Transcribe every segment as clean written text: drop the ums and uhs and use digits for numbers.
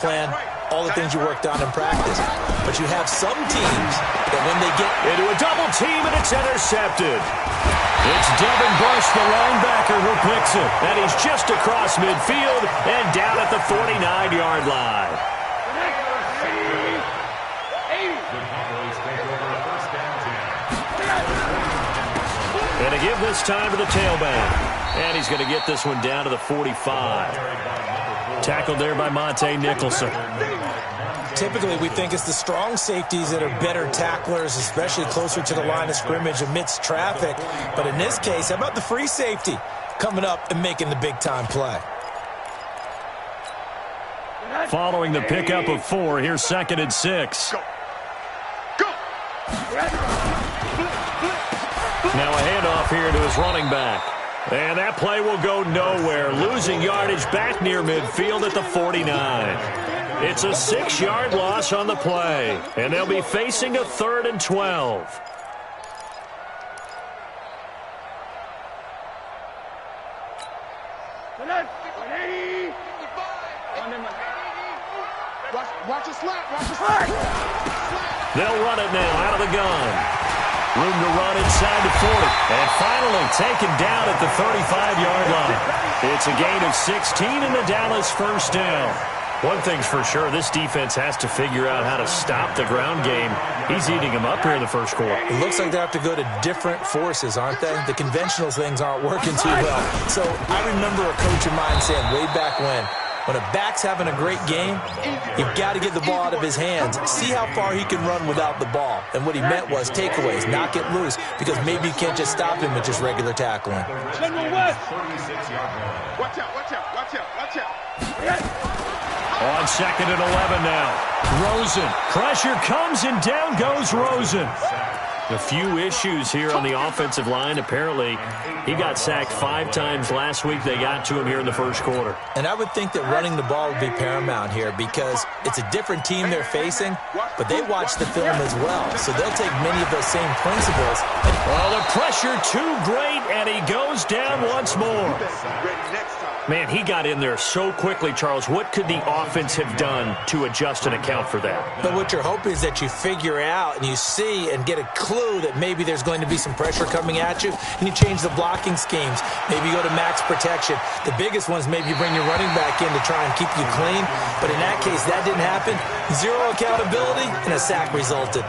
plan, all the things you worked on in practice. But you have some teams that when they get into a double team and it's intercepted. It's Devin Bush, the linebacker, who picks it. And he's just across midfield and down at the 49-yard line. And to give this time to the tailback. And he's going to get this one down to the 45. Tackled there by Monte Nicholson. Typically, we think it's the strong safeties that are better tacklers, especially closer to the line of scrimmage amidst traffic. But in this case, how about the free safety coming up and making the big-time play? Following the pickup of 4, here's 2nd and 6. Now a handoff here to his running back. And that play will go nowhere. Losing yardage back near midfield at the 49. It's a 6-yard loss on the play. And they'll be facing a 3rd and 12. Watch the slap. They'll run it now out of the gun. Room to run inside the 40. And finally taken down at the 35-yard line. It's a gain of 16 and the Dallas first down. One thing's for sure, this defense has to figure out how to stop the ground game. He's eating them up here in the first quarter. It looks like they have to go to different forces, aren't they? The conventional things aren't working too well. So I remember a coach of mine saying way back when a back's having a great game, you've got to get the ball out of his hands. See how far he can run without the ball. And what he meant was takeaways, not get loose, because maybe you can't just stop him with just regular tackling. Watch out. On 2nd and 11 now. Rosen. Pressure comes and down goes Rosen. A few issues here on the offensive line. Apparently, he got sacked 5 times last week. They got to him here in the first quarter. And I would think that running the ball would be paramount here because it's a different team they're facing, but they watch the film as well. So they'll take many of those same principles. Well, the pressure too great, and he goes down once more. Man, he got in there so quickly, Charles. What could the offense have done to adjust and account for that? But what you're hoping is that you figure out and you see and get a clue that maybe there's going to be some pressure coming at you, and you change the blocking schemes. Maybe you go to max protection. The biggest ones, maybe you bring your running back in to try and keep you clean. But in that case, that didn't happen. 0 accountability, and a sack resulted.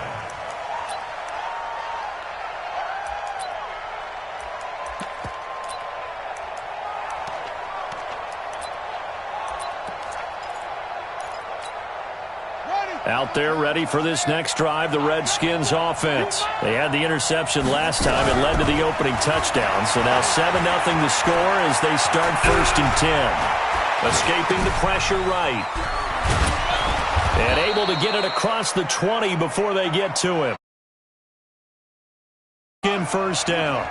Out there ready for this next drive, the Redskins offense. They had the interception last time. It led to the opening touchdown. So now 7-0 the score as they start 1st and 10. Escaping the pressure right. And able to get it across the 20 before they get to him. In 1st down.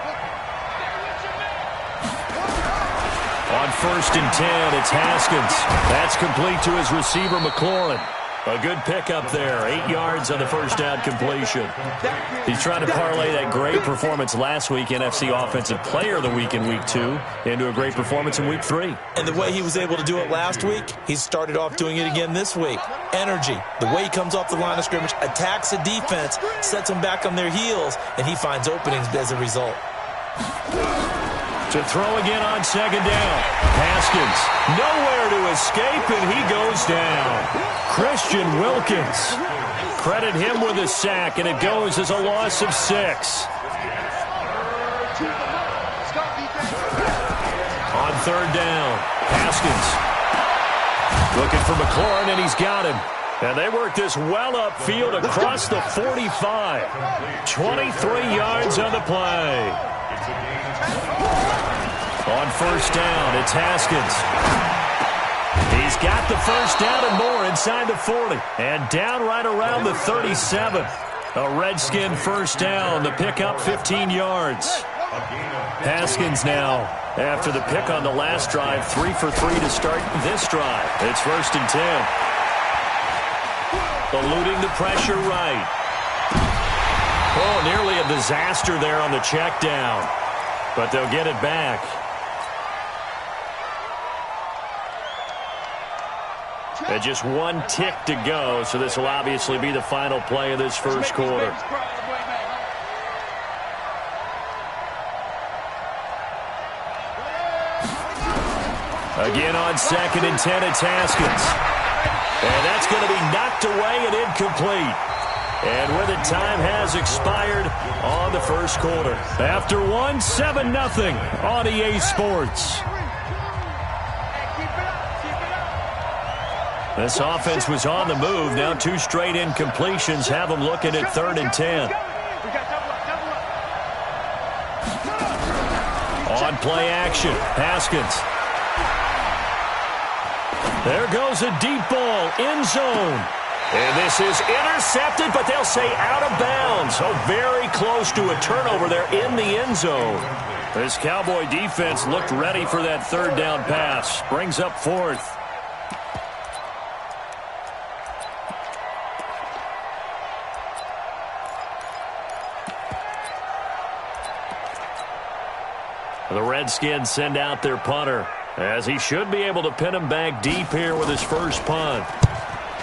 On 1st and 10, it's Haskins. That's complete to his receiver, McLaurin. A good pickup there. 8 yards on the first down completion. He's trying to parlay that great performance last week, NFC Offensive Player of the Week in Week 2, into a great performance in Week 3. And the way he was able to do it last week, he started off doing it again this week. Energy, the way he comes off the line of scrimmage, attacks the defense, sets them back on their heels, and he finds openings as a result. To throw again on 2nd down. Haskins, nowhere to escape, and he goes down. Christian Wilkins. Credit him with a sack, and it goes as a loss of 6. On 3rd down, Haskins. Looking for McLaurin, and he's got him. And they work this well upfield across the 45. 23 yards on the play. On 1st down, it's Haskins. He's got the 1st down and more inside the 40. And down right around the 37. A Redskin 1st down. The pickup 15 yards. Haskins now, after the pick on the last drive, 3 for 3 to start this drive. It's 1st and 10. Eluding the pressure right. Oh, nearly a disaster there on the check down. But they'll get it back. And just one tick to go, so this will obviously be the final play of this first quarter. Again on 2nd and 10, it's Haskins. And that's going to be knocked away and incomplete. And with it, time has expired on the first quarter. After one, 7-0 on EA Sports. This offense was on the move. Now 2 straight incompletions have them looking at 3rd and 10. On play action, Haskins. There goes a deep ball, end zone. And this is intercepted, but they'll say out of bounds. So very close to a turnover there in the end zone. This Cowboy defense looked ready for that 3rd down pass. Brings up 4th. The Redskins send out their punter, as he should be able to pin him back deep here with his first punt.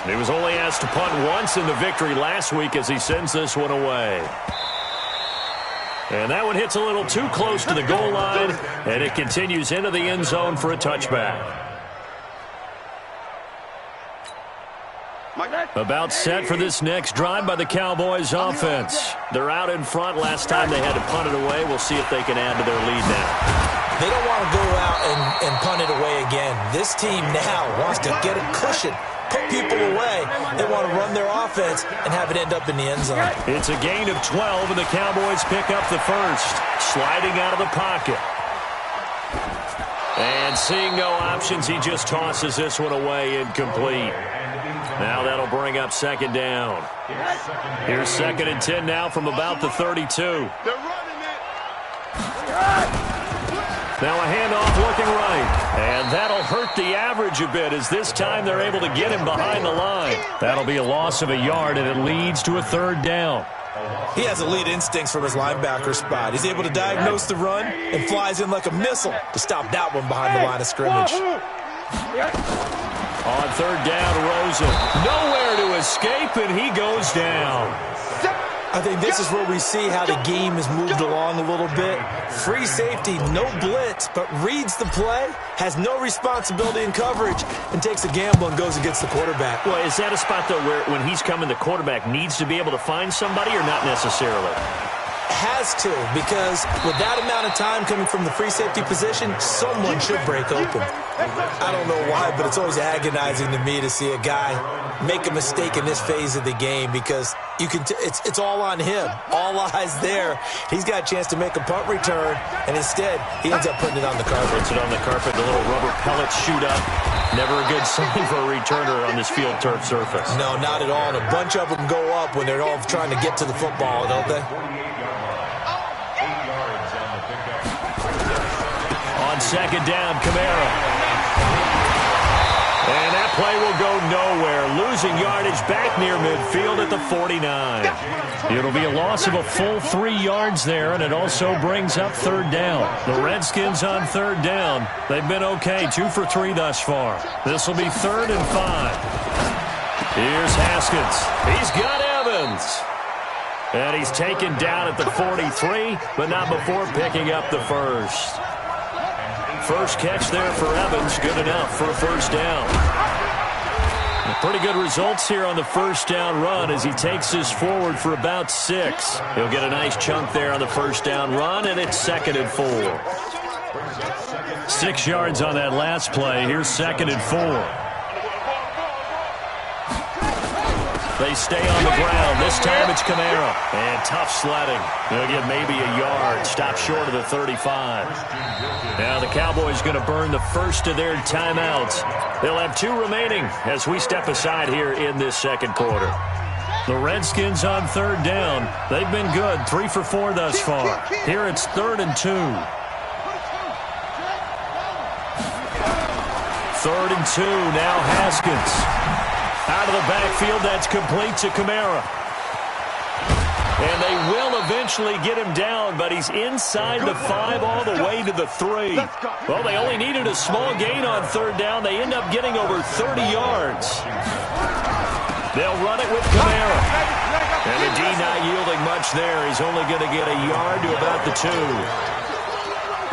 He was only asked to punt once in the victory last week as he sends this one away. And that one hits a little too close to the goal line, and it continues into the end zone for a touchback. About set for this next drive by the Cowboys offense. They're out in front. Last time they had to punt it away. We'll see if they can add to their lead now. They don't want to go out and punt it away again. This team now wants to get a cushion, put people away. They want to run their offense and have it end up in the end zone. It's a gain of 12, and the Cowboys pick up the first. Sliding out of the pocket. And seeing no options, he just tosses this one away incomplete. Now that'll bring up 2nd down. Here's 2nd and 10 now from about the 32. Now a handoff looking right. And that'll hurt the average a bit as this time they're able to get him behind the line. That'll be a loss of a yard, and it leads to a 3rd down. He has elite instincts from his linebacker spot. He's able to diagnose the run and flies in like a missile to stop that one behind the line of scrimmage. On 3rd down, Rosen. Nowhere to escape, and he goes down. I think this is where we see how the game has moved along a little bit. Free safety, no blitz, but reads the play, has no responsibility in coverage, and takes a gamble and goes against the quarterback. Well, is that a spot, though, where when he's coming, the quarterback needs to be able to find somebody or not necessarily? Has to, because with that amount of time coming from the free safety position, someone should break open. I don't know why, but it's always agonizing to me to see a guy make a mistake in this phase of the game, because you can it's all on him. All eyes there. He's got a chance to make a punt return, and instead he ends up putting it on the carpet. Puts it on the carpet, the little rubber pellets shoot up. Never a good sign for a returner on this field turf surface. No, not at all. And a bunch of them go up when they're all trying to get to the football, don't they? On 2nd down, Kamara. And that play will go nowhere. Losing yardage back near midfield at the 49. It'll be a loss of a full 3 yards there, and it also brings up 3rd down. The Redskins on 3rd down. They've been okay, 2 for 3 thus far. This will be 3rd and 5. Here's Haskins. He's got Evans. And he's taken down at the 43, but not before picking up the first. First catch there for Evans, good enough for a 1st down. Pretty good results here on the 1st down run as he takes this forward for about 6. He'll get a nice chunk there on the 1st down run, and it's 2nd and 4. 6 yards on that last play. Here's 2nd and 4. They stay on the ground. This time it's Kamara. And tough sledding. They'll get maybe a yard. Stop short of the 35. Now the Cowboys going to burn the first of their timeouts. They'll have 2 remaining as we step aside here in this 2nd quarter. The Redskins on 3rd down. They've been good. 3 for 4 thus far. Here it's 3rd and 2. 3rd and 2. Now Haskins. Out of the backfield, that's complete to Kamara. And they will eventually get him down, but he's inside the 5 all the way to the 3. Well, they only needed a small gain on third down. They end up getting over 30 yards. They'll run it with Kamara. And the D not yielding much there. He's only going to get a yard to about the 2.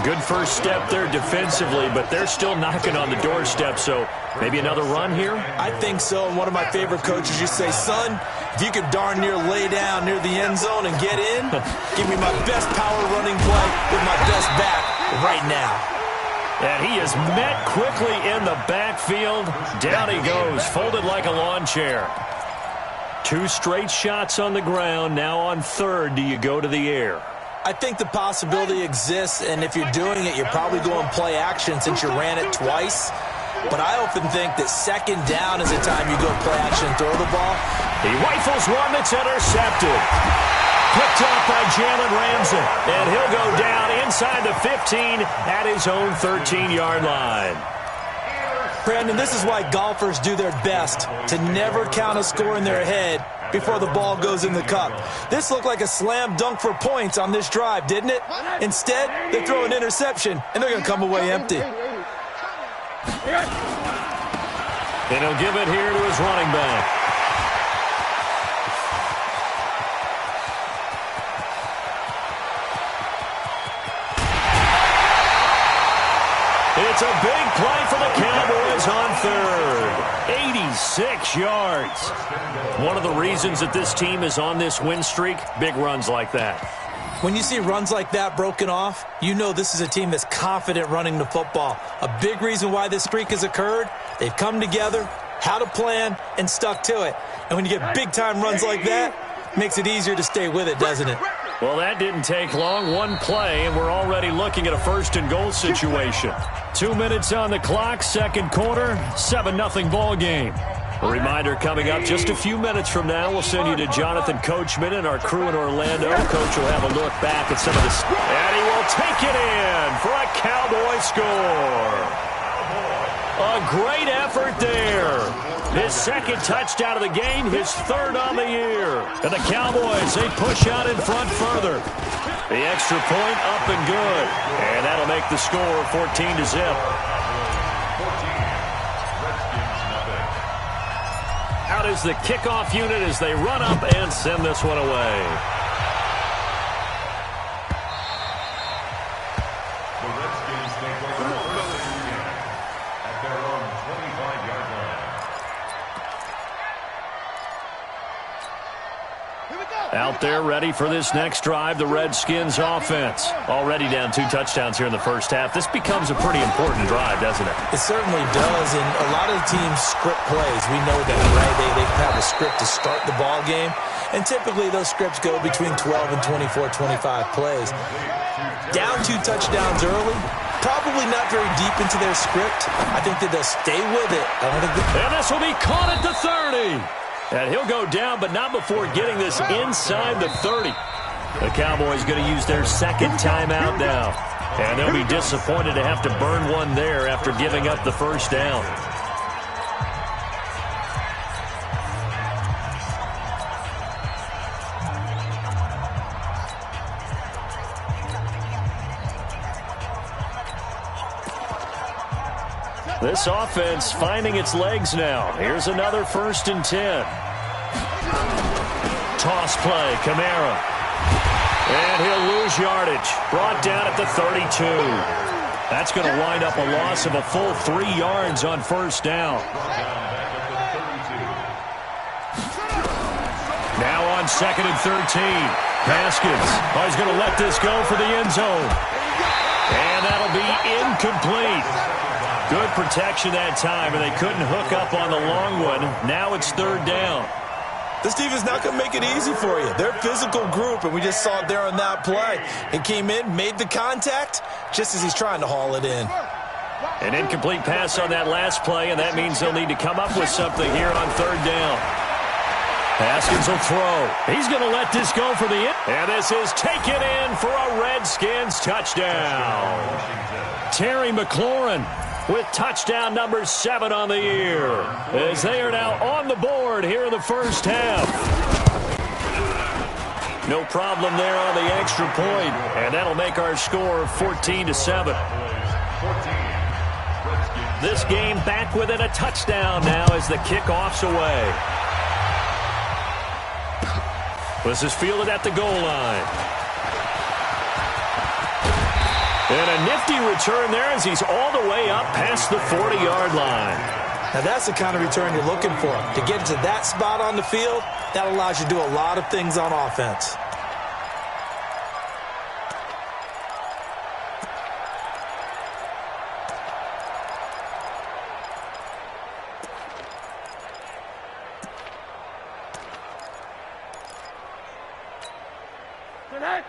Good first step there defensively, but they're still knocking on the doorstep, so maybe another run here? I think so. And one of my favorite coaches used to say, son, if you could darn near lay down near the end zone and get in, give me my best power running play with my best back right now. And he is met quickly in the backfield. Down he goes, folded like a lawn chair. 2 straight shots on the ground. Now on third, do you go to the air? I think the possibility exists, and if you're doing it, you're probably going play action since you ran it twice. But I often think that second down is the time you go play action and throw the ball. He rifles one that's intercepted. Picked off by Jalen Ramsey. And he'll go down inside the 15 at his own 13-yard line. Brandon, this is why golfers do their best to never count a score in their head before the ball goes in the cup. This looked like a slam dunk for points on this drive, didn't it? Instead, they throw an interception, and they're going to come away empty. And he'll give it here to his running back. It's a big play for the Cowboys on third. 86 yards. One of the reasons that this team is on this win streak, big runs like that. When you see runs like that broken off, you know this is a team that's confident running the football. A big reason why this streak has occurred, they've come together, had a plan, and stuck to it. And when you get big-time runs like that, it makes it easier to stay with it, doesn't it? Well, that didn't take long. One play, and we're already looking at a first-and-goal situation. 2 minutes on the clock, second quarter, 7-0 ball game. A reminder coming up just a few minutes from now, we'll send you to Jonathan Coachman and our crew in Orlando. Coach will have a look back at some of this. And he will take it in for a Cowboy score. A great effort there. His second touchdown of the game, his third on the year. And the Cowboys, they push out in front further. The extra point up and good. And that'll make the score 14-0. Out is the kickoff unit as they run up and send this one away. The Redskins take over at their own 25-yard line. Out there ready for this next drive, the Redskins offense. Already down 2 touchdowns here in the first half. This becomes a pretty important drive, doesn't it? It certainly does, and a lot of the teams script plays. We know that, right? They have a script to start the ball game, and typically those scripts go between 12 and 24, 25 plays. Down 2 touchdowns early, probably not very deep into their script. I think that they'll stay with it. And this will be caught at the 30. And he'll go down, but not before getting this inside the 30. The Cowboys going to use their second timeout now. And they'll be disappointed to have to burn one there after giving up the first down. This offense finding its legs now. Here's another 1st and 10. Toss play, Kamara. And he'll lose yardage. Brought down at the 32. That's going to wind up a loss of a full 3 yards on first down. Now on 2nd and 13. Haskins. Oh, he's going to let this go for the end zone. And that'll be incomplete. Good protection that time, and they couldn't hook up on the long one. Now it's 3rd down. This team is not going to make it easy for you. They're a physical group, and we just saw it there on that play. It came in, made the contact, just as he's trying to haul it in. An incomplete pass on that last play, and that means they'll need to come up with something here on 3rd down. Haskins will throw. He's going to let this go for the end. And this is taken in for a Redskins touchdown. Terry McLaurin with touchdown number 7 on the year, as they are now on the board here in the first half. No problem there on the extra point, and that'll make our score 14-7. This game back within a touchdown now as the kickoff's away. This is fielded at the goal line. And a nifty return there as he's all the way up past the 40-yard line. Now that's the kind of return you're looking for. To get to that spot on the field, that allows you to do a lot of things on offense.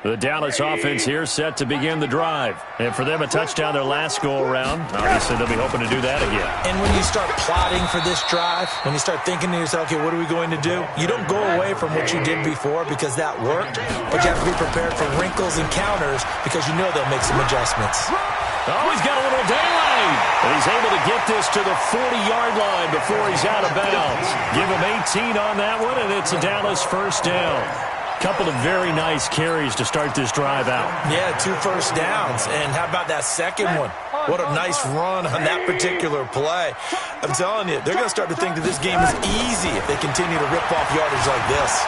The Dallas offense here set to begin the drive. And for them, a touchdown their last go-around. Obviously, they'll be hoping to do that again. And when you start plotting for this drive, when you start thinking to yourself, okay, what are we going to do? You don't go away from what you did before because that worked, but you have to be prepared for wrinkles and counters because you know they'll make some adjustments. Oh, he's got a little daylight. And he's able to get this to the 40-yard line before he's out of bounds. Give him 18 on that one, and it's a Dallas first down. Couple of very nice carries to start this drive out. Yeah, 2 first downs. And how about that second one? What a nice run on that particular play. I'm telling you, they're going to start to think that this game is easy if they continue to rip off yardage like this.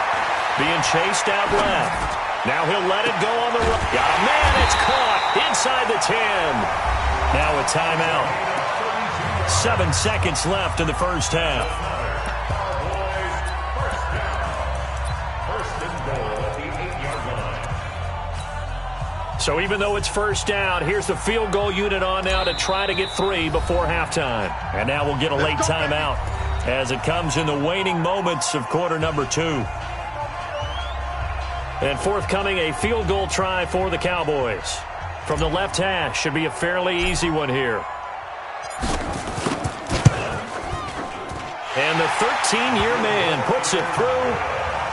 Being chased out left. Now he'll let it go on the right. Got a man, it's caught inside the 10. Now a timeout. 7 seconds left in the first half. So even though it's first down, here's the field goal unit on now to try to get 3 before halftime. And now we'll get a late timeout as it comes in the waning moments of quarter number 2. And forthcoming, a field goal try for the Cowboys. From the left hash, should be a fairly easy one here. And the 13-year man puts it through,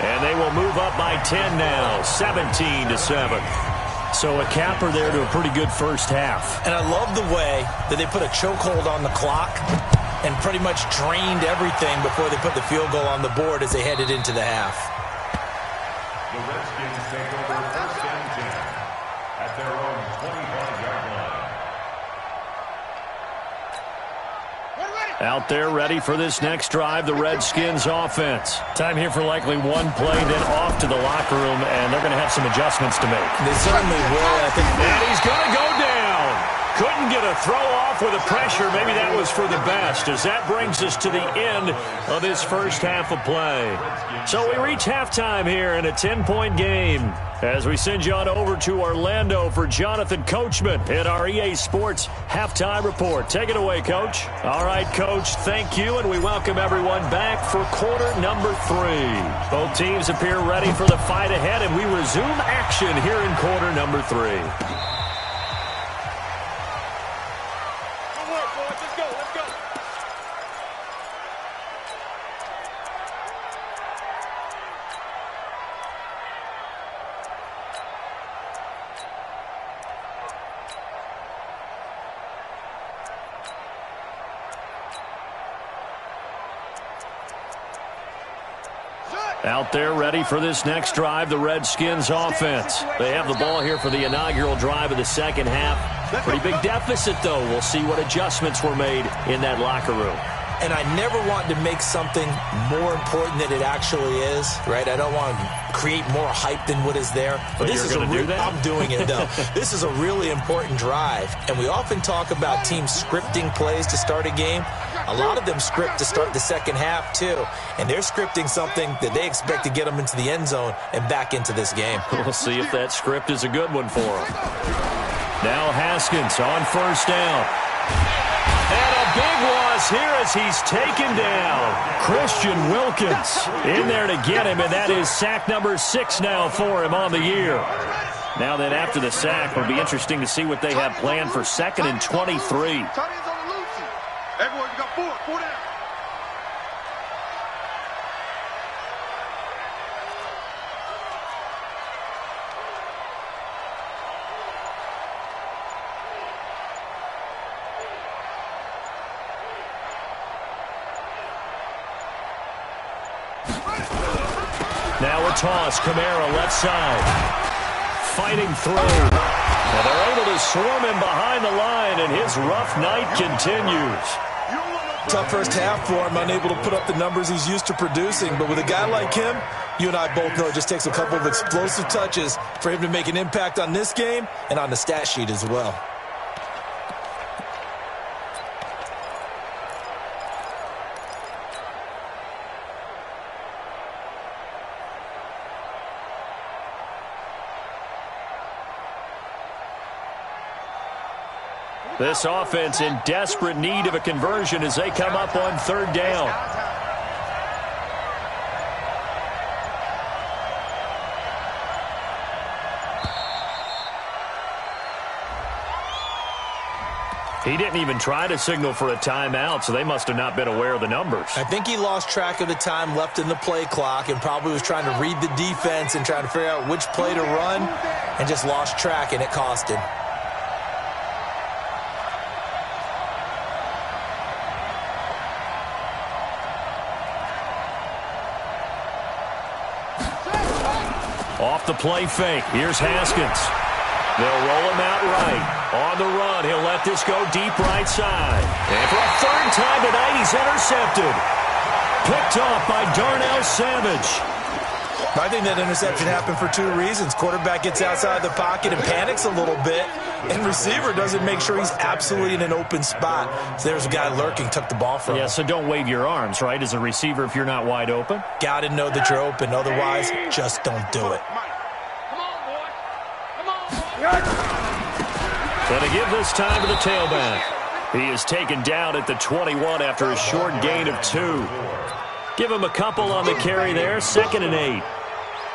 and they will move up by 10 now, 17-7. So a capper there to a pretty good first half. And I love the way that they put a chokehold on the clock and pretty much drained everything before they put the field goal on the board as they headed into the half. The Redskins take over first and 10 at their own 25-yard line. Out there ready for this next drive, the Redskins offense. Time here for likely one play, then off to the locker room, and they're going to have some adjustments to make. They certainly will. I think. And he's going to go down. Couldn't get a throw off with the pressure. Maybe that was for the best, as that brings us to the end of this first half of play. So we reach halftime here in a 10-point game as we send you on over to Orlando for Jonathan Coachman at our EA Sports Halftime Report. Take it away, Coach. All right, Coach, thank you, and we welcome everyone back for quarter number 3. Both teams appear ready for the fight ahead, and we resume action here in quarter number 3. Out there ready for this next drive, the Redskins offense. They have the ball here for the inaugural drive of the second half. Pretty big deficit, though. We'll see what adjustments were made in that locker room. And I never want to make something more important than it actually is, right? I don't want to create more hype than what is there. But this is going to do that? I'm doing it, though. This is a really important drive. And we often talk about teams scripting plays to start a game. A lot of them script to start the second half, too. And they're scripting something that they expect to get them into the end zone and back into this game. We'll see if that script is a good one for them. Now Haskins on first down. And a big loss here as he's taken down. Christian Wilkins in there to get him, and that is sack number 6 now for him on the year. Now then, after the sack, it'll be interesting to see what they have planned for 2nd and 23. Everyone, you got 4 down. Now a toss. Kamara left side. Fighting through. And they're able to swarm him behind the line, and his rough night continues. Tough first half for him, unable to put up the numbers he's used to producing. But with a guy like him, you and I both know it just takes a couple of explosive touches for him to make an impact on this game and on the stat sheet as well. This offense in desperate need of a conversion as they come up on third down. He didn't even try to signal for a timeout, so they must have not been aware of the numbers. I think he lost track of the time left in the play clock and probably was trying to read the defense and trying to figure out which play to run and just lost track, and it cost him. Off the play fake. Here's Haskins. They'll roll him out right. On the run, he'll let this go deep right side. And for a third time tonight, he's intercepted. Picked off by Darnell Savage. I think that interception happened for two reasons. Quarterback gets outside the pocket and panics a little bit, and receiver doesn't make sure he's absolutely in an open spot. So there's a guy lurking, took the ball from him. Yeah, so don't wave your arms, right, as a receiver if you're not wide open. Got to know that you're open. Otherwise, just don't do it. Going to give this time to the tailback. He is taken down at the 21 after a short gain of 2. Give him a couple on the carry there, 2nd and 8.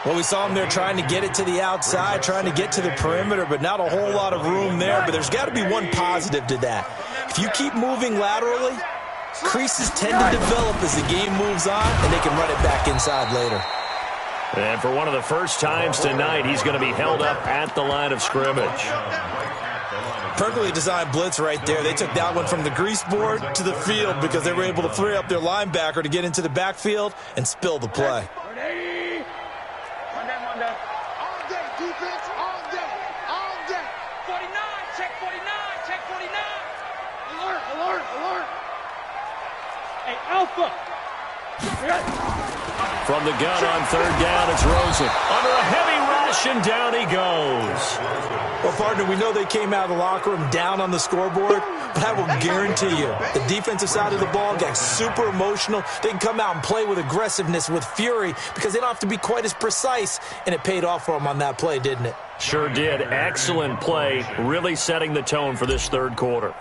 Well, we saw him there trying to get it to the outside, trying to get to the perimeter, but not a whole lot of room there. But there's got to be one positive to that. If you keep moving laterally, creases tend to develop as the game moves on, and they can run it back inside later. And for one of the first times tonight, he's going to be held up at the line of scrimmage. Perfectly designed blitz right there. They took that one from the grease board to the field because they were able to free up their linebacker to get into the backfield and spill the play. All day, defense, all day, all day. 49, check 49, check 49. Alert, alert, alert. Hey, Alpha. From the gun on third down, it's Rosen. Under a heavy rush, and down he goes. Well, partner, we know they came out of the locker room down on the scoreboard, but I will guarantee you the defensive side of the ball got super emotional. They can come out and play with aggressiveness, with fury, because they don't have to be quite as precise, and it paid off for them on that play, didn't it? Sure did. Excellent play, really setting the tone for this third quarter.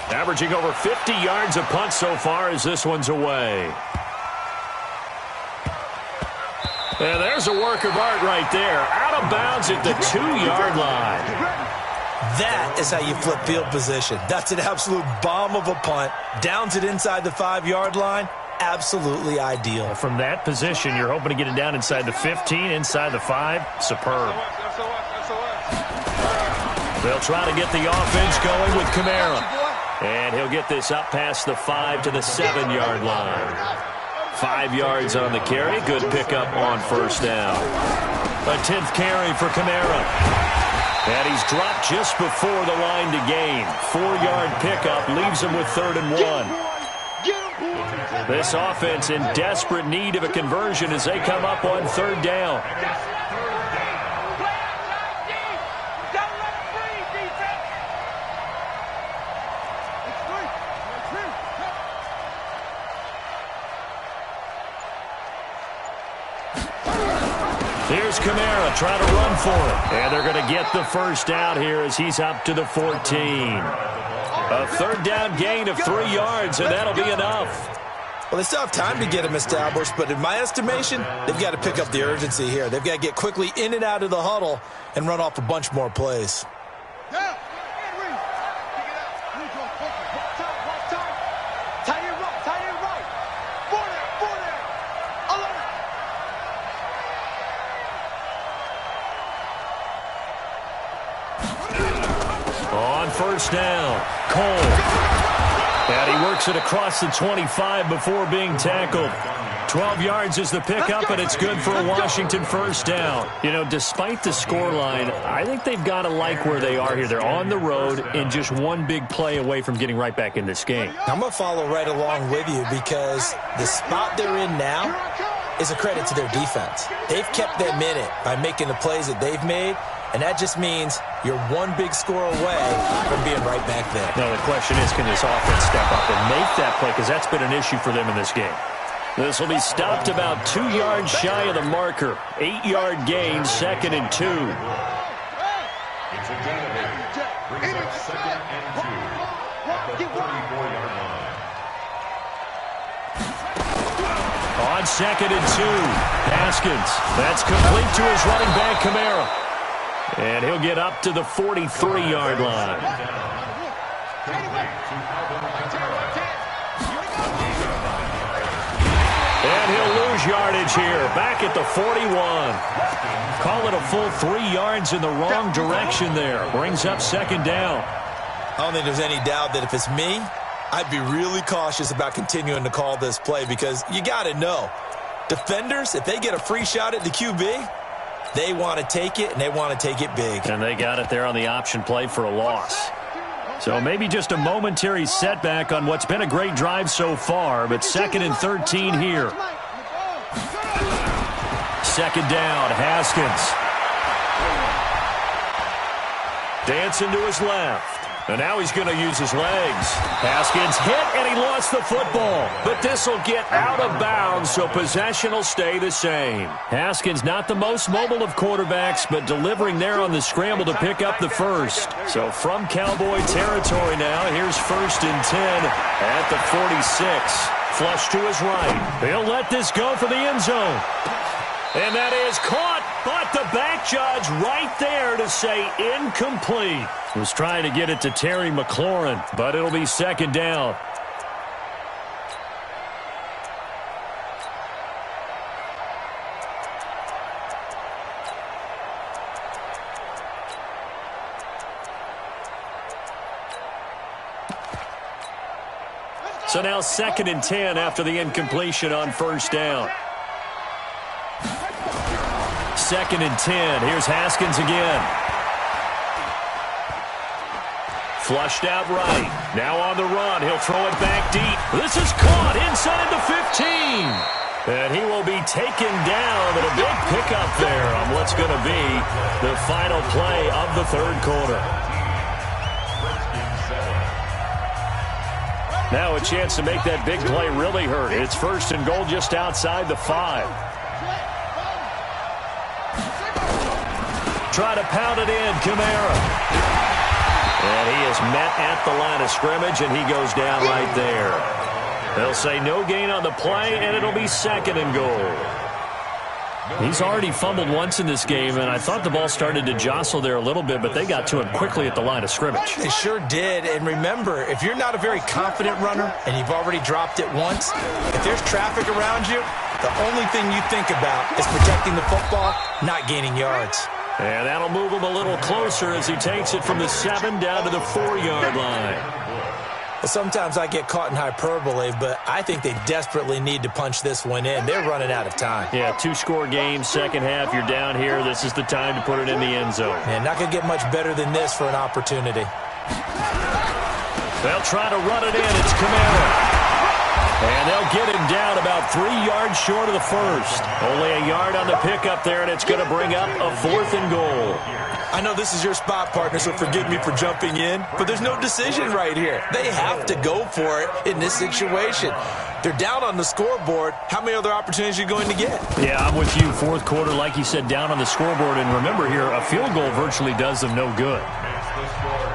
Averaging over 50 yards a punt so far as this one's away. And there's a work of art right there. Out of bounds at the 2-yard line. That is how you flip field position. That's an absolute bomb of a punt. Downs it inside the 5-yard line. Absolutely ideal. From that position, you're hoping to get it down inside the 15, inside the 5. Superb. They'll try to get the offense going with Kamara. And he'll get this up past the 5 to the 7-yard line. 5 yards on the carry. Good pickup on first down. A 10th carry for Kamara. And he's dropped just before the line to gain. 4-yard pickup leaves him with 3rd and 1. This offense in desperate need of a conversion as they come up on third down. Here's Kamara trying to run for it. And they're going to get the first down here as he's up to the 14. A third down gain of 3 yards, and that'll be enough. Well, they still have time to get him established, but in my estimation, they've got to pick up the urgency here. They've got to get quickly in and out of the huddle and run off a bunch more plays. First down, Cole. And he works it across the 25 before being tackled. 12 yards is the pickup, and it's good for a Washington first down. You know, despite the scoreline, I think they've got to like where they are here. They're on the road and just one big play away from getting right back in this game. I'm going to follow right along with you because the spot they're in now is a credit to their defense. They've kept them in it by making the plays that they've made, and that just means you're one big score away from being right back there. Now, the question is, can this offense step up and make that play? Because that's been an issue for them in this game. This will be stopped about 2 yards shy of the marker. 8-yard gain, 2nd and 2. It's a generator. Brings up 2nd and 2 at the 34-yard line. On 2nd and 2, Haskins. That's complete to his running back, Kamara. And he'll get up to the 43-yard line. And he'll lose yardage here, back at the 41. Call it a full 3 yards in the wrong direction there. Brings up 2nd down. I don't think there's any doubt that if it's me, I'd be really cautious about continuing to call this play because you got to know, defenders, if they get a free shot at the QB, they want to take it, and they want to take it big. And they got it there on the option play for a loss. So maybe just a momentary setback on what's been a great drive so far, but 2nd and 13 here. 2nd down, Haskins. Dancing to his left. And now he's going to use his legs. Haskins hit, and he lost the football. But this will get out of bounds, so possession will stay the same. Haskins not the most mobile of quarterbacks, but delivering there on the scramble to pick up the first. So from Cowboy territory now, here's 1st and 10 at the 46. Flush to his right. He'll let this go for the end zone. And that is caught, but the back judge right there to say incomplete. Was trying to get it to Terry McLaurin, but it'll be 2nd down. So now 2nd and 10 after the incompletion on 1st down. 2nd and 10. Here's Haskins again. Flushed out right. Now on the run. He'll throw it back deep. This is caught inside the 15. And he will be taken down, but a big pickup there on what's going to be the final play of the 3rd quarter. Now a chance to make that big play really hurt. It's 1st and goal just outside the 5. Try to pound it in, Kamara. And he is met at the line of scrimmage, and he goes down right there. They'll say no gain on the play, and it'll be 2nd and goal. He's already fumbled once in this game, and I thought the ball started to jostle there a little bit, but they got to him quickly at the line of scrimmage. They sure did. And remember, if you're not a very confident runner and you've already dropped it once, if there's traffic around you, the only thing you think about is protecting the football, not gaining yards. And that'll move him a little closer as he takes it from the 7 down to the 4-yard line. Well, sometimes I get caught in hyperbole, but I think they desperately need to punch this one in. They're running out of time. Yeah, 2-score game, 2nd half. You're down here. This is the time to put it in the end zone. Man, not going to get much better than this for an opportunity. They'll try to run it in. It's Kamara. And they'll get him down about 3 yards short of the first. Only a yard on the pickup there, and it's going to bring up a 4th and goal. I know this is your spot, partner, so forgive me for jumping in, but there's no decision right here. They have to go for it in this situation. They're down on the scoreboard. How many other opportunities are you going to get? Yeah, I'm with you. 4th quarter, like you said, down on the scoreboard. And remember here, a field goal virtually does them no good.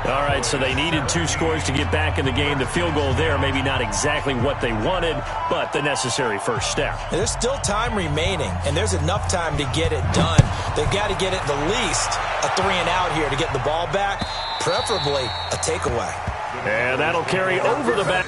All right, so they needed 2 scores to get back in the game. The field goal there, maybe not exactly what they wanted, but the necessary first step. And there's still time remaining, and there's enough time to get it done. They've got to get it the least a 3-and-out here to get the ball back, preferably a takeaway. And that'll carry over the back.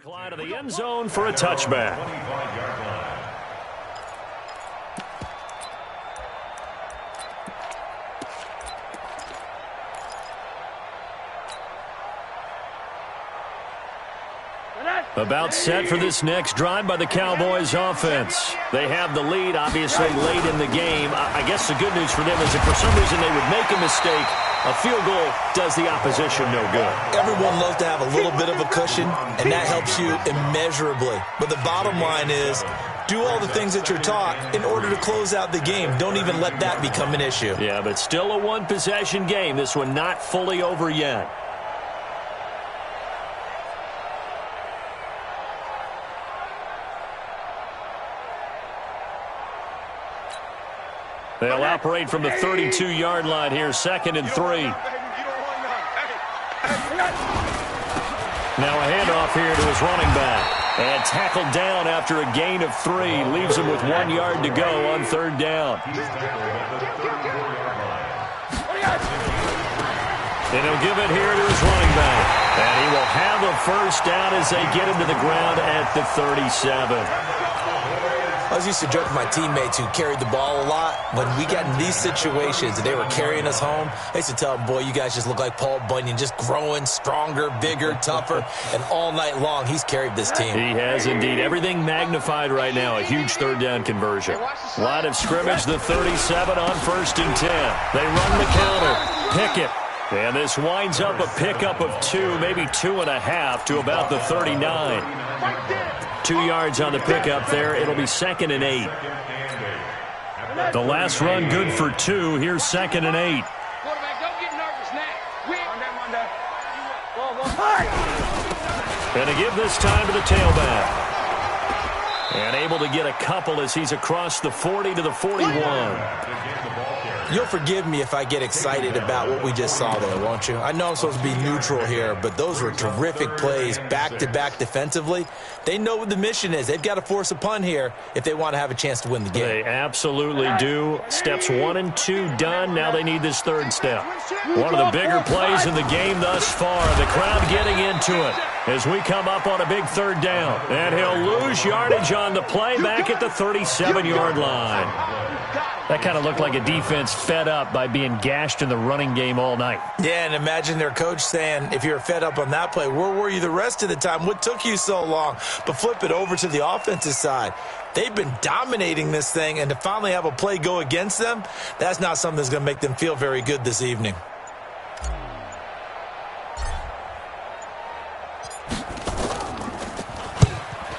Line of the end zone for a touchback. About set for this next drive by the Cowboys offense. They have the lead, obviously, late in the game. I guess the good news for them is if for some reason they would make a mistake, a field goal does the opposition no good. Everyone loves to have a little bit of a cushion, and that helps you immeasurably. But the bottom line is, do all the things that you're taught in order to close out the game. Don't even let that become an issue. Yeah, but still a one-possession game. This one not fully over yet. They'll operate from the 32-yard line here, 2nd and 3. Now a handoff here to his running back. And tackled down after a gain of 3. Leaves him with 1 yard to go on 3rd down. And he'll give it here to his running back. And he will have a first down as they get him to the ground at the 37. I was used to joke with my teammates who carried the ball a lot. When we got in these situations and they were carrying us home, I used to tell them, boy, you guys just look like Paul Bunyan, just growing stronger, bigger, tougher. And all night long, he's carried this team. He has indeed. Everything magnified right now. A huge 3rd down conversion. Line of scrimmage, the 37 on 1st and 10. They run the counter. Pickett. And this winds up a pickup of 2, maybe 2.5 to about the 39. 2 yards on the pickup there. It'll be 2nd and 8. The last run good for 2. Here's 2nd and 8. Quarterback, don't get nervous now. And to give this time to the tailback. And able to get a couple as he's across the 40 to the 41. You'll forgive me if I get excited about what we just saw there, won't you? I know I'm supposed to be neutral here, but those were terrific plays back-to-back defensively. They know what the mission is. They've got to force a punt here if they want to have a chance to win the game. They absolutely do. Steps 1 and 2 done. Now they need this 3rd step. One of the bigger plays in the game thus far. The crowd getting into it as we come up on a big 3rd down. And he'll lose yardage on the play back at the 37-yard line. That kind of looked like a defense fed up by being gashed in the running game all night. Yeah, and imagine their coach saying, if you're fed up on that play, where were you the rest of the time? What took you so long? But flip it over to the offensive side. They've been dominating this thing, and to finally have a play go against them, that's not something that's going to make them feel very good this evening.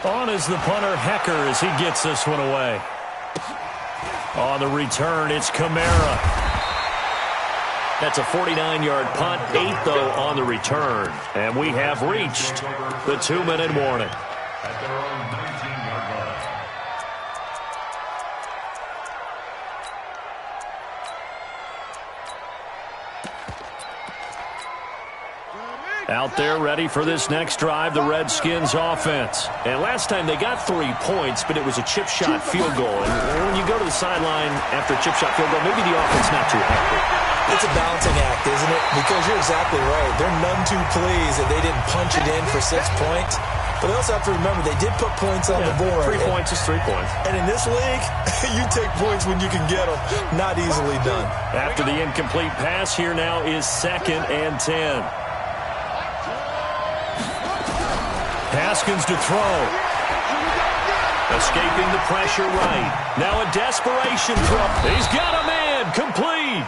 On is the punter, Hecker, as he gets this one away. On the return, it's Kamara. That's a 49-yard punt, 8, though, on the return. And we have reached the 2-minute warning. At their own 19-yard line. Out there ready for this next drive, the Redskins offense. And last time they got 3 points, but it was a chip shot field goal. And when you go to the sideline after a chip shot field goal, maybe the offense not too happy. It's a balancing act, isn't it? Because you're exactly right. They're none too pleased that they didn't punch it in for 6 points. But they also have to remember they did put points on the board. 3 points is 3 points. And in this league, you take points when you can get them. Not easily done. After the incomplete pass, here now is 2nd and 10. Haskins to throw. Escaping the pressure right. Now a desperation throw. He's got a man. Complete.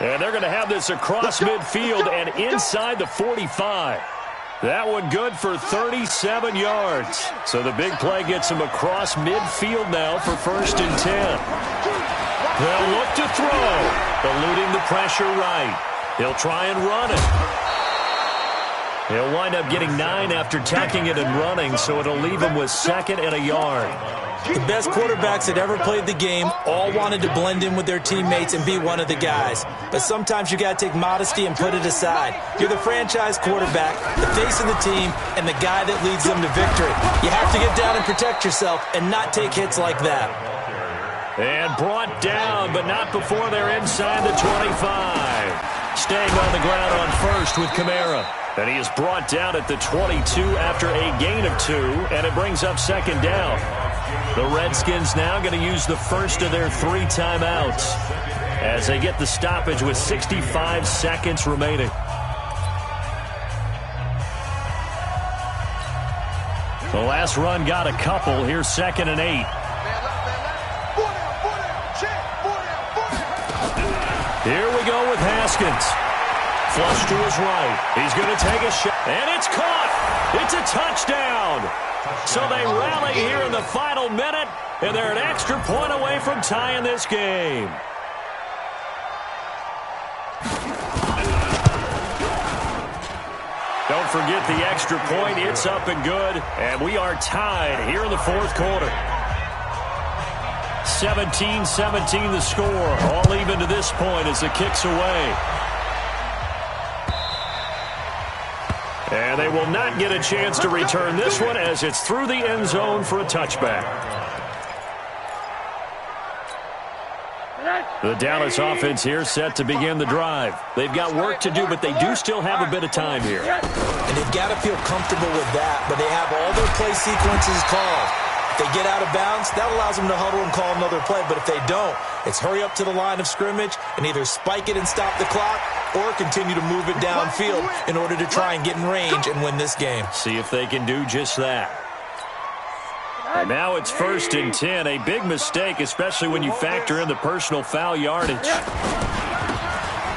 And they're going to have this across midfield and inside the 45. That one good for 37 yards. So the big play gets him across midfield now for 1st and 10. They'll look to throw. Eluding the pressure right. He'll try and run it. He'll wind up getting 9 after tacking it and running, so it'll leave him with 2nd and a yard. The best quarterbacks that ever played the game all wanted to blend in with their teammates and be one of the guys. But sometimes you got to take modesty and put it aside. You're the franchise quarterback, the face of the team, and the guy that leads them to victory. You have to get down and protect yourself and not take hits like that. And brought down, but not before they're inside the 25. staying on the ground on first with Kamara. And he is brought down at the 22 after a gain of 2, and it brings up second down. The Redskins now going to use the first of their 3 timeouts as they get the stoppage with 65 seconds remaining. The last run got a couple. Here's 2nd and 8. Here we go with Haskins. Flush to his right. He's going to take a shot. And it's caught. It's a touchdown. So they rally here in the final minute, and they're an extra point away from tying this game. Don't forget the extra point. It's up and good. And we are tied here in the 4th quarter. 17-17 the score. All even to this point as the kick's away. And they will not get a chance to return this one as it's through the end zone for a touchback. The Dallas offense here set to begin the drive. They've got work to do, but they do still have a bit of time here. And they've got to feel comfortable with that, but they have all their play sequences called. If they get out of bounds, that allows them to huddle and call another play. But if they don't, it's hurry up to the line of scrimmage and either spike it and stop the clock or continue to move it downfield in order to try and get in range and win this game. See if they can do just that. And now it's 1st and 10. A big mistake, especially when you factor in the personal foul yardage.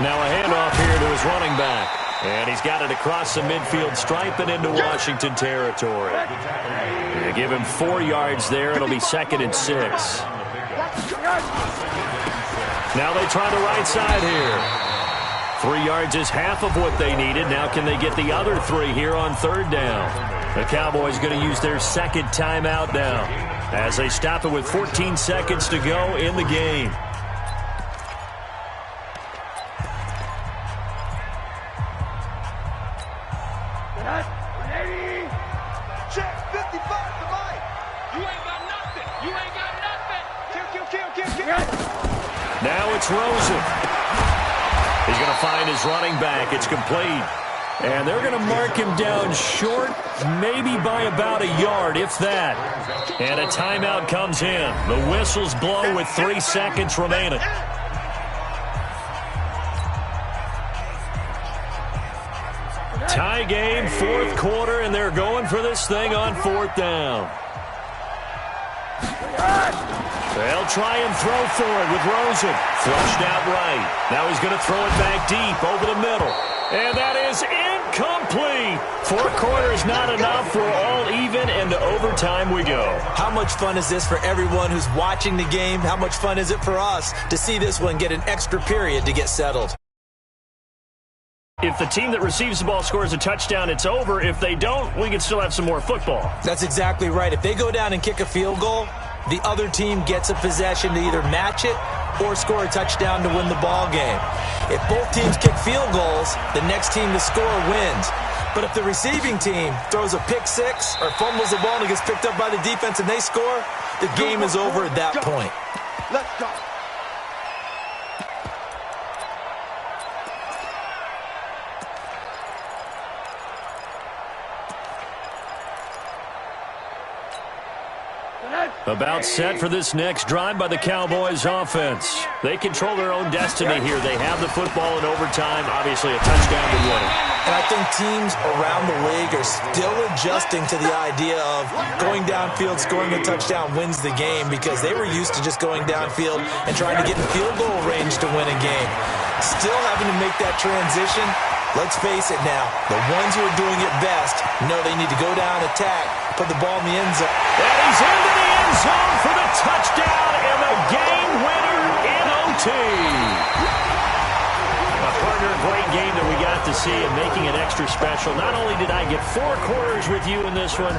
Now a handoff here to his running back. And he's got it across the midfield stripe and into Washington territory. They give him 4 yards there. It'll be 2nd and 6. Now they try the right side here. 3 yards is half of what they needed. Now can they get the other 3 here on 3rd down? The Cowboys going to use their 2nd timeout now as they stop it with 14 seconds to go in the game. Now it's Rosen. He's going to find his running back. It's complete. And they're going to mark him down short, maybe by about a yard, if that. And a timeout comes in. The whistles blow with 3 seconds remaining. Tie game, 4th quarter, and they're going for this thing on 4th down. They'll try and throw for it with Rosen. Flushed out right. Now he's going to throw it back deep over the middle. And that is incomplete. 4 quarters not enough. We're all even, and to overtime we go. How much fun is this for everyone who's watching the game? How much fun is it for us to see this one get an extra period to get settled? If the team that receives the ball scores a touchdown, it's over. If they don't, we can still have some more football. That's exactly right. If they go down and kick a field goal, the other team gets a possession to either match it or score a touchdown to win the ball game. If both teams kick field goals, the next team to score wins. But if the receiving team throws a pick 6 or fumbles the ball and it gets picked up by the defense and they score, the game is over at that point. Let's go. About set for this next drive by the Cowboys offense. They control their own destiny here. They have the football in overtime. Obviously a touchdown to win it. And I think teams around the league are still adjusting to the idea of going downfield, scoring a touchdown wins the game, because they were used to just going downfield and trying to get in field goal range to win a game. Still having to make that transition. Let's face it now, the ones who are doing it best know they need to go down, attack, put the ball in the end zone. And he's into the end zone for the touchdown and the game winner in OT. A partner, a great game that we got to see and making it extra special. Not only did I get 4 quarters with you in this one,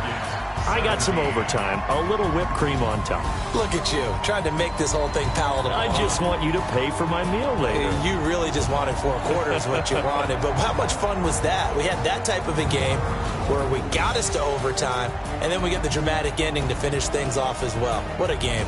I got some overtime, a little whipped cream on top. Look at you, trying to make this whole thing palatable. I just want you to pay for my meal later. You really just wanted 4 quarters what you wanted, but how much fun was that? We had that type of a game where we got us to overtime, and then we get the dramatic ending to finish things off as well. What a game.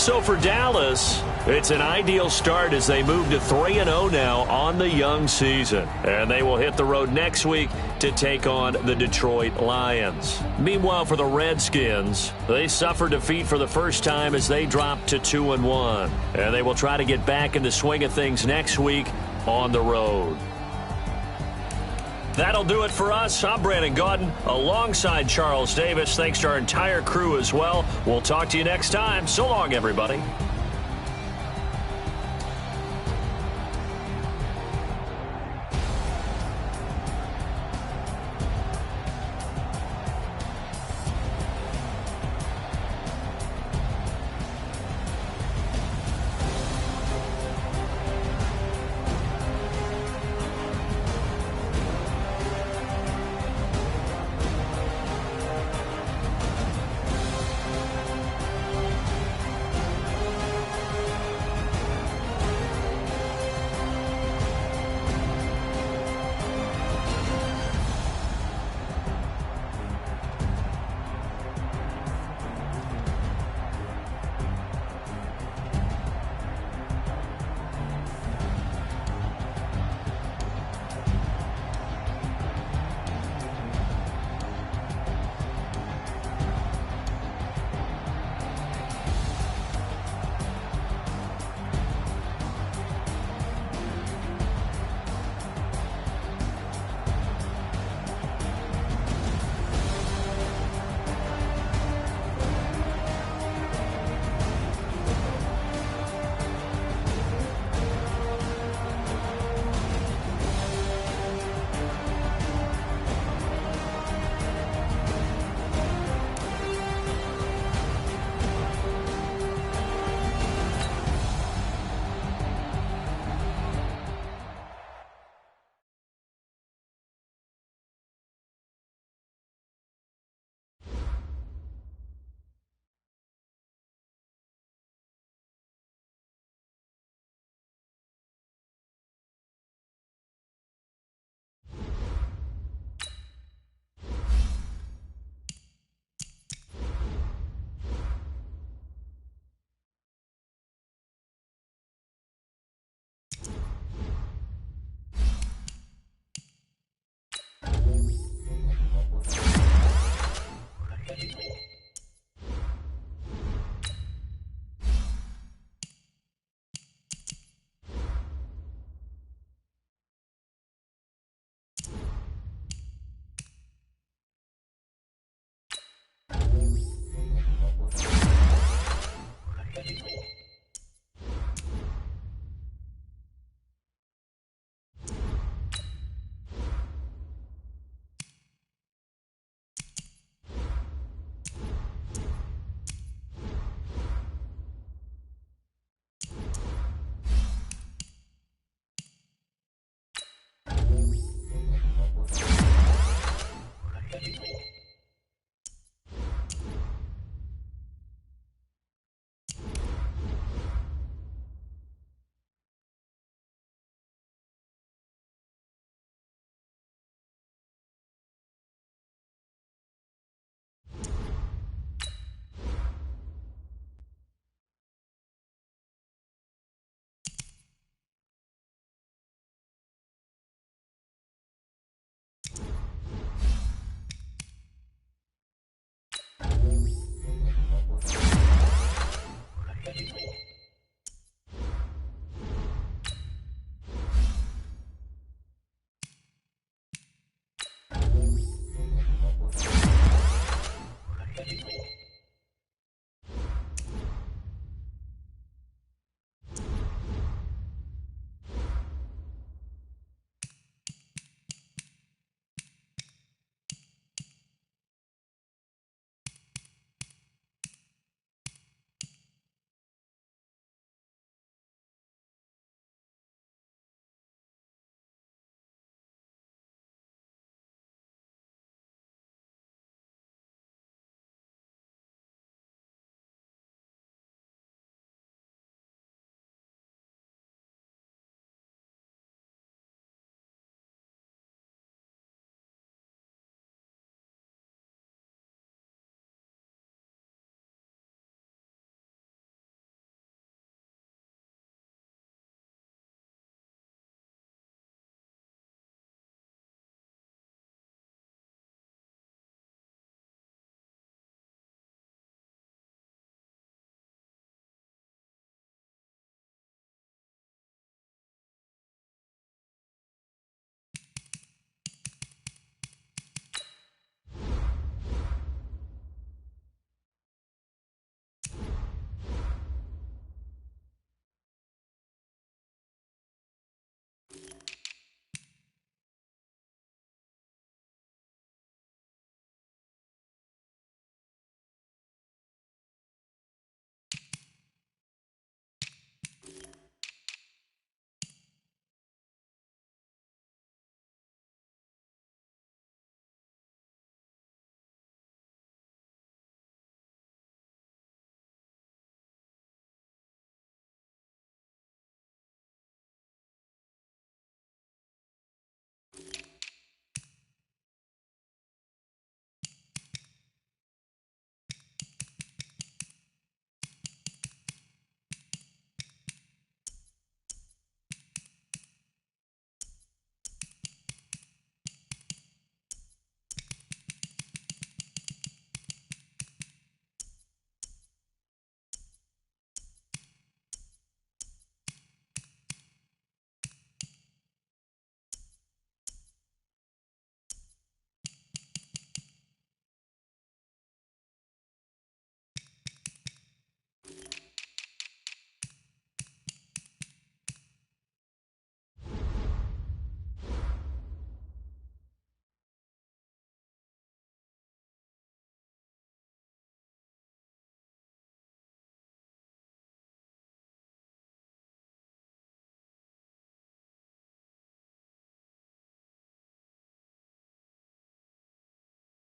So for Dallas, it's an ideal start as they move to 3-0 now on the young season. And they will hit the road next week to take on the Detroit Lions. Meanwhile, for the Redskins, they suffered defeat for the first time as they dropped to 2-1. And they will try to get back in the swing of things next week on the road. That'll do it for us. I'm Brandon Gaudin alongside Charles Davis. Thanks to our entire crew as well. We'll talk to you next time. So long, everybody.